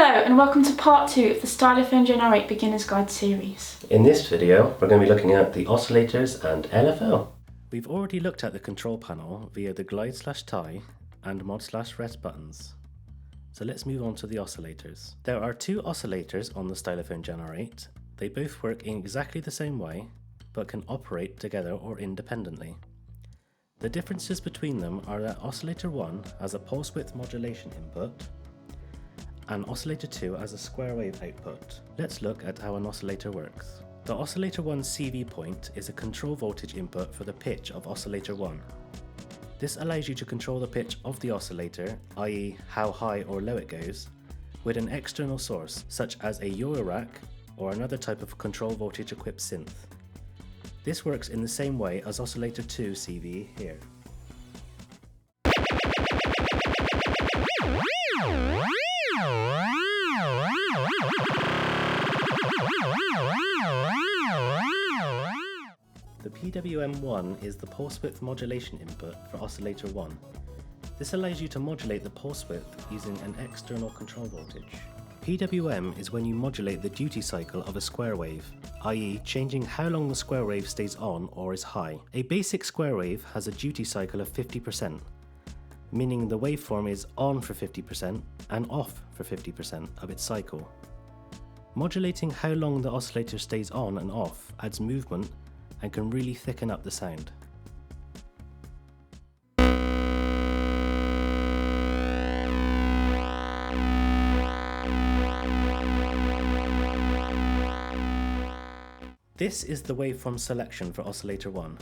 Hello and welcome to part 2 of the Stylophone Gen R-8 Beginner's Guide series. In this video, we're going to be looking at the oscillators and LFO. We've already looked at the control panel via the glide/tie and mod/rest buttons. So let's move on to the oscillators. There are two oscillators on the Stylophone Gen R-8. They both work in exactly the same way, but can operate together or independently. The differences between them are that Oscillator 1 has a pulse width modulation input, and Oscillator 2 has a square wave output. Let's look at how an oscillator works. The Oscillator 1's CV point is a control voltage input for the pitch of Oscillator 1. This allows you to control the pitch of the oscillator, i.e. how high or low it goes, with an external source such as a Eurorack or another type of control voltage equipped synth. This works in the same way as Oscillator 2 CV here. The PWM1 is the pulse width modulation input for Oscillator 1. This allows you to modulate the pulse width using an external control voltage. PWM is when you modulate the duty cycle of a square wave, i.e. changing how long the square wave stays on or is high. A basic square wave has a duty cycle of 50%, meaning the waveform is on for 50% and off for 50% of its cycle. Modulating how long the oscillator stays on and off adds movement and can really thicken up the sound. This is the waveform selection for Oscillator 1.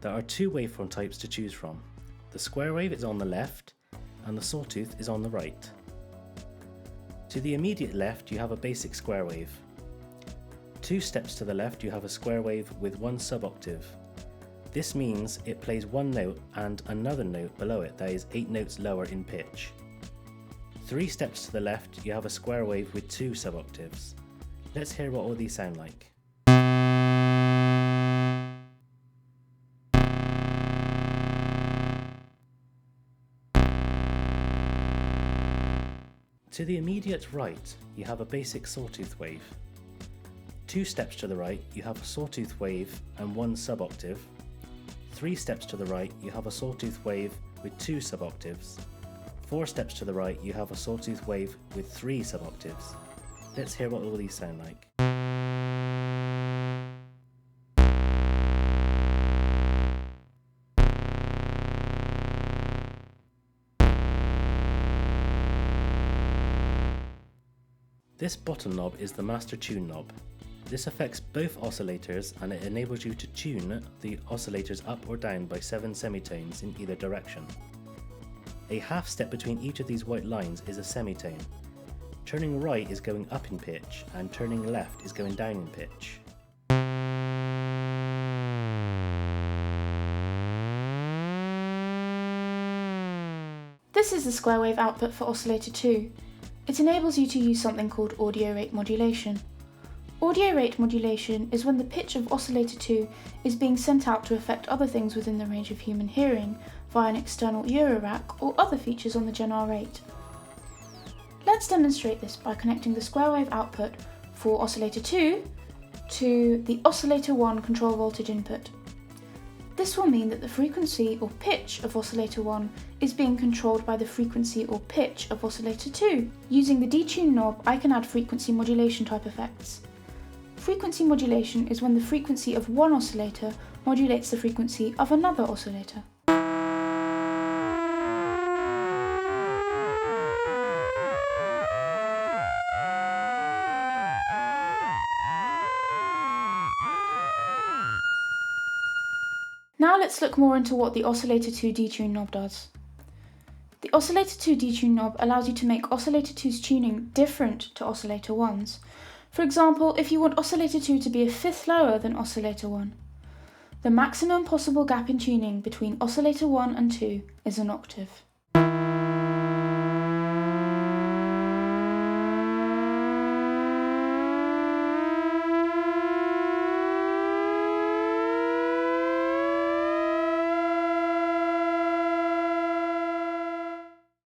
There are two waveform types to choose from. The square wave is on the left and the sawtooth is on the right. To the immediate left you have a basic square wave. 2 steps to the left you have a square wave with one suboctave. This means it plays one note and another note below it that is 8 notes lower in pitch. 3 steps to the left you have a square wave with 2 suboctaves. Let's hear what all these sound like. To the immediate right, you have a basic sawtooth wave. 2 steps to the right, you have a sawtooth wave and 1 suboctave. 3 steps to the right, you have a sawtooth wave with 2 suboctaves. 4 steps to the right, you have a sawtooth wave with 3 suboctaves. Let's hear what all these sound like. This bottom knob is the master tune knob. This affects both oscillators and it enables you to tune the oscillators up or down by 7 semitones in either direction. A half step between each of these white lines is a semitone. Turning right is going up in pitch and turning left is going down in pitch. This is the square wave output for Oscillator 2. It enables you to use something called audio rate modulation. Audio rate modulation is when the pitch of Oscillator 2 is being sent out to affect other things within the range of human hearing via an external Eurorack or other features on the Gen R-8. Let's demonstrate this by connecting the square wave output for Oscillator 2 to the Oscillator 1 control voltage input. This will mean that the frequency or pitch of Oscillator 1 is being controlled by the frequency or pitch of Oscillator 2. Using the Detune knob, I can add frequency modulation type effects. Frequency modulation is when the frequency of one oscillator modulates the frequency of another oscillator. Now let's look more into what the Oscillator 2 Detune knob does. The Oscillator 2 Detune knob allows you to make Oscillator 2's tuning different to Oscillator 1's. For example, if you want Oscillator 2 to be a fifth lower than Oscillator 1. The maximum possible gap in tuning between Oscillator 1 and 2 is an octave.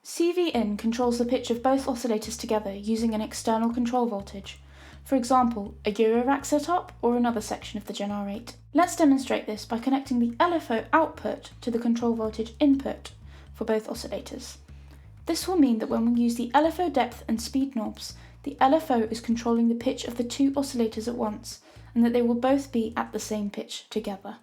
CV in controls the pitch of both oscillators together using an external control voltage, for example, a Eurorack setup or another section of the Gen R-8. Let's demonstrate this by connecting the LFO output to the control voltage input for both oscillators. This will mean that when we use the LFO depth and speed knobs, the LFO is controlling the pitch of the two oscillators at once, and that they will both be at the same pitch together.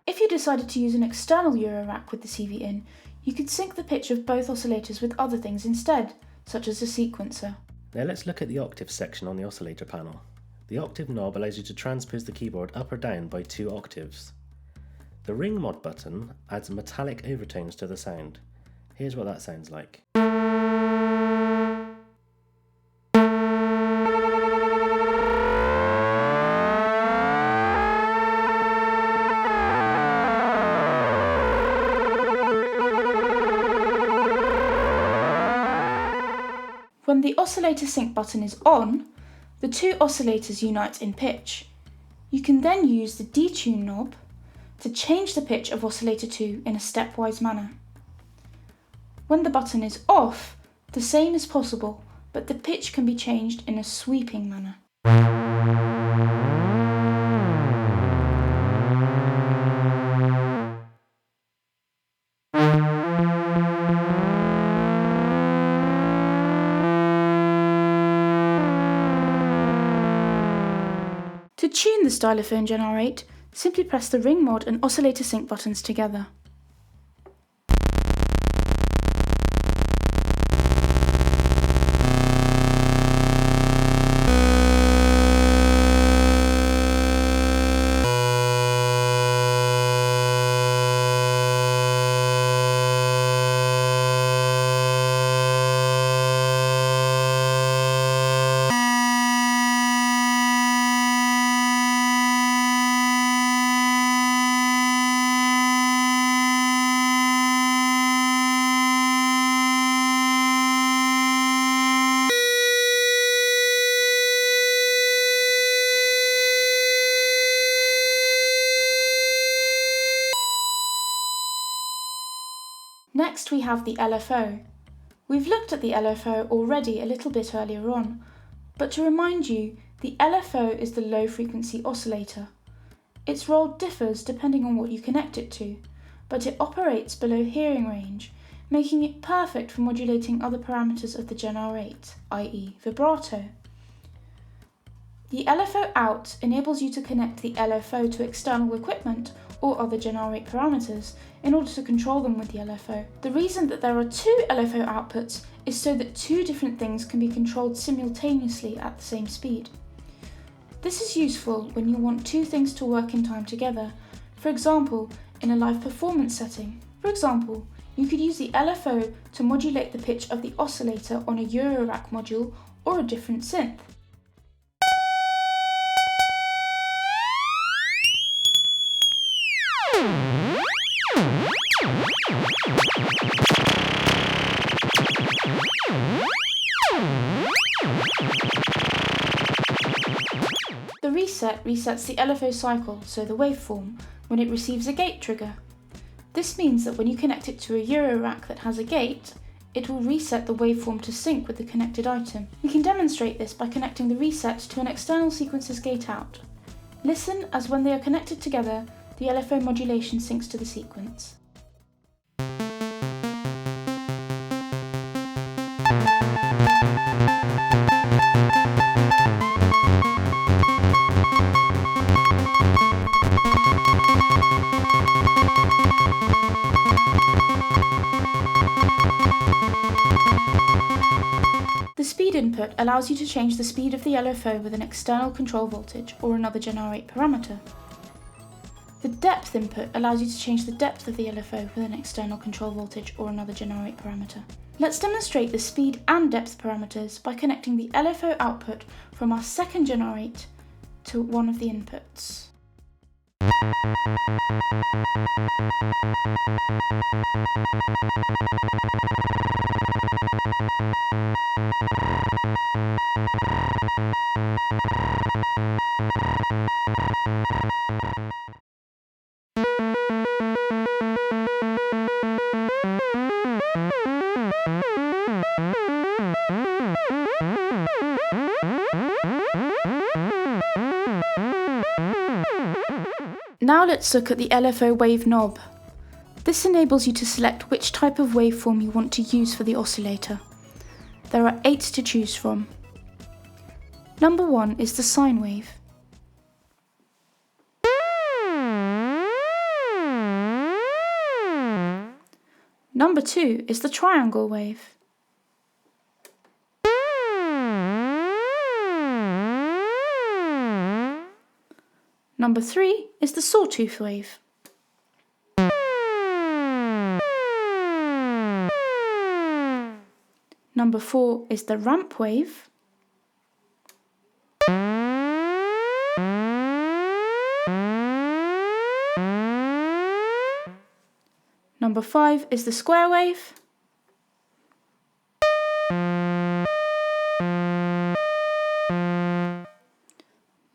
If you decided to use an external Eurorack with the CV in, you could sync the pitch of both oscillators with other things instead, such as a sequencer. Now let's look at the octave section on the oscillator panel. The octave knob allows you to transpose the keyboard up or down by 2 octaves. The ring mod button adds metallic overtones to the sound. Here's what that sounds like. When the oscillator sync button is on, the two oscillators unite in pitch. You can then use the Detune knob to change the pitch of oscillator 2 in a stepwise manner. When the button is off, the same is possible, but the pitch can be changed in a sweeping manner. To tune the Stylophone Gen R-8, simply press the ring mod and oscillator sync buttons together. Next we have the LFO. We've looked at the LFO already a little bit earlier on, but to remind you, the LFO is the low frequency oscillator. Its role differs depending on what you connect it to, but it operates below hearing range, making it perfect for modulating other parameters of the Gen R-8, i.e. vibrato. The LFO out enables you to connect the LFO to external equipment or other Gen R-8 parameters in order to control them with the LFO. The reason that there are 2 LFO outputs is so that 2 different things can be controlled simultaneously at the same speed. This is useful when you want 2 things to work in time together, for example, in a live performance setting. For example, you could use the LFO to modulate the pitch of the oscillator on a Eurorack module or a different synth. The reset resets the LFO cycle, so the waveform, when it receives a gate trigger. This means that when you connect it to a Eurorack that has a gate, it will reset the waveform to sync with the connected item. We can demonstrate this by connecting the reset to an external sequencer's gate out. Listen as when they are connected together, the LFO modulation syncs to the sequence. The speed input allows you to change the speed of the LFO with an external control voltage or another Gen R-8 parameter. The depth input allows you to change the depth of the LFO with an external control voltage or another Gen R-8 parameter. Let's demonstrate the speed and depth parameters by connecting the LFO output from our second Gen R-8 to one of the inputs. Now let's look at the LFO Wave knob. This enables you to select which type of waveform you want to use for the oscillator. There are 8 to choose from. Number 1 is the sine wave. Number 2 is the triangle wave. Number 3 is the Sawtooth wave. Number 4 is the ramp wave. Number 5 is the square wave.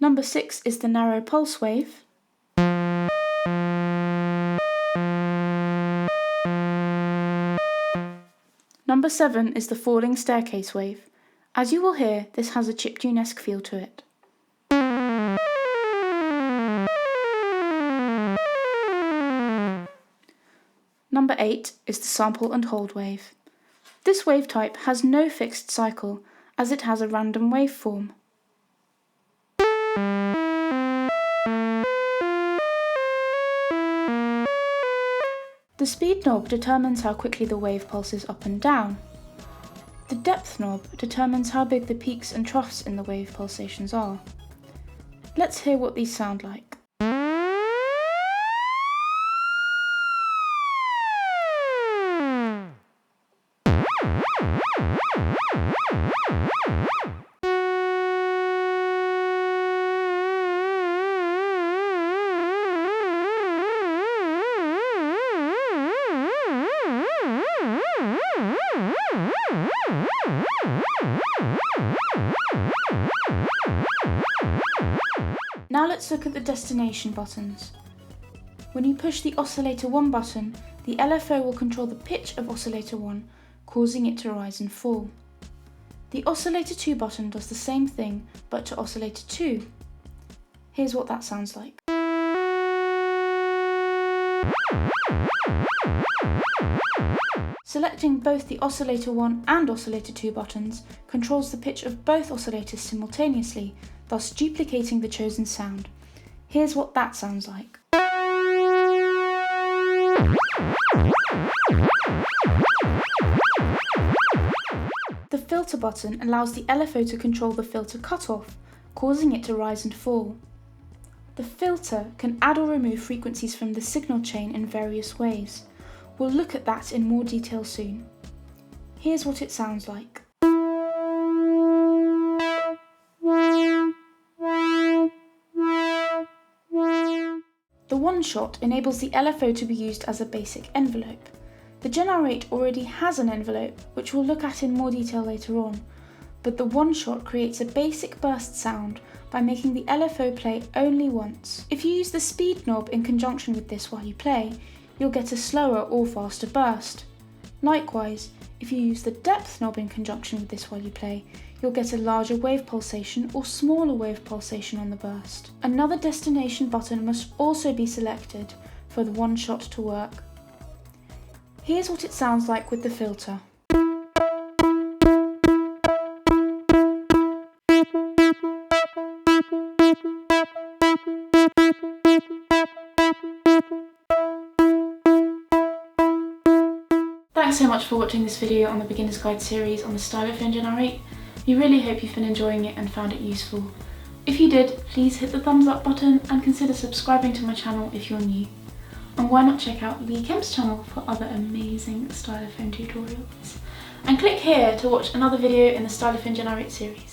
Number 6 is the narrow pulse wave. Number 7 is the falling staircase wave. As you will hear, this has a chiptune-esque feel to it. Number 8 is the sample and hold wave. This wave type has no fixed cycle, as it has a random waveform. The speed knob determines how quickly the wave pulses up and down. The depth knob determines how big the peaks and troughs in the wave pulsations are. Let's hear what these sound like. Now let's look at the destination buttons. When you push the Oscillator 1 button, the LFO will control the pitch of Oscillator 1, causing it to rise and fall. The Oscillator 2 button does the same thing, but to Oscillator 2. Here's what that sounds like. Selecting both the Oscillator 1 and Oscillator 2 buttons controls the pitch of both oscillators simultaneously, thus duplicating the chosen sound. Here's what that sounds like. The filter button allows the LFO to control the filter cutoff, causing it to rise and fall. The filter can add or remove frequencies from the signal chain in various ways. We'll look at that in more detail soon. Here's what it sounds like. The one-shot enables the LFO to be used as a basic envelope. The Gen R-8 already has an envelope, which we'll look at in more detail later on, but the one-shot creates a basic burst sound by making the LFO play only once. If you use the speed knob in conjunction with this while you play, you'll get a slower or faster burst. Likewise, if you use the depth knob in conjunction with this while you play, you'll get a larger wave pulsation or smaller wave pulsation on the burst. Another destination button must also be selected for the one shot to work. Here's what it sounds like with the filter. Thanks so much for watching this video on the Beginner's Guide series on the Stylophone Gen R-8. We really hope you've been enjoying it and found it useful. If you did, please hit the thumbs up button and consider subscribing to my channel if you're new. And why not check out Leigh Kemp's channel for other amazing Stylophone tutorials. And click here to watch another video in the Stylophone Gen R-8 series.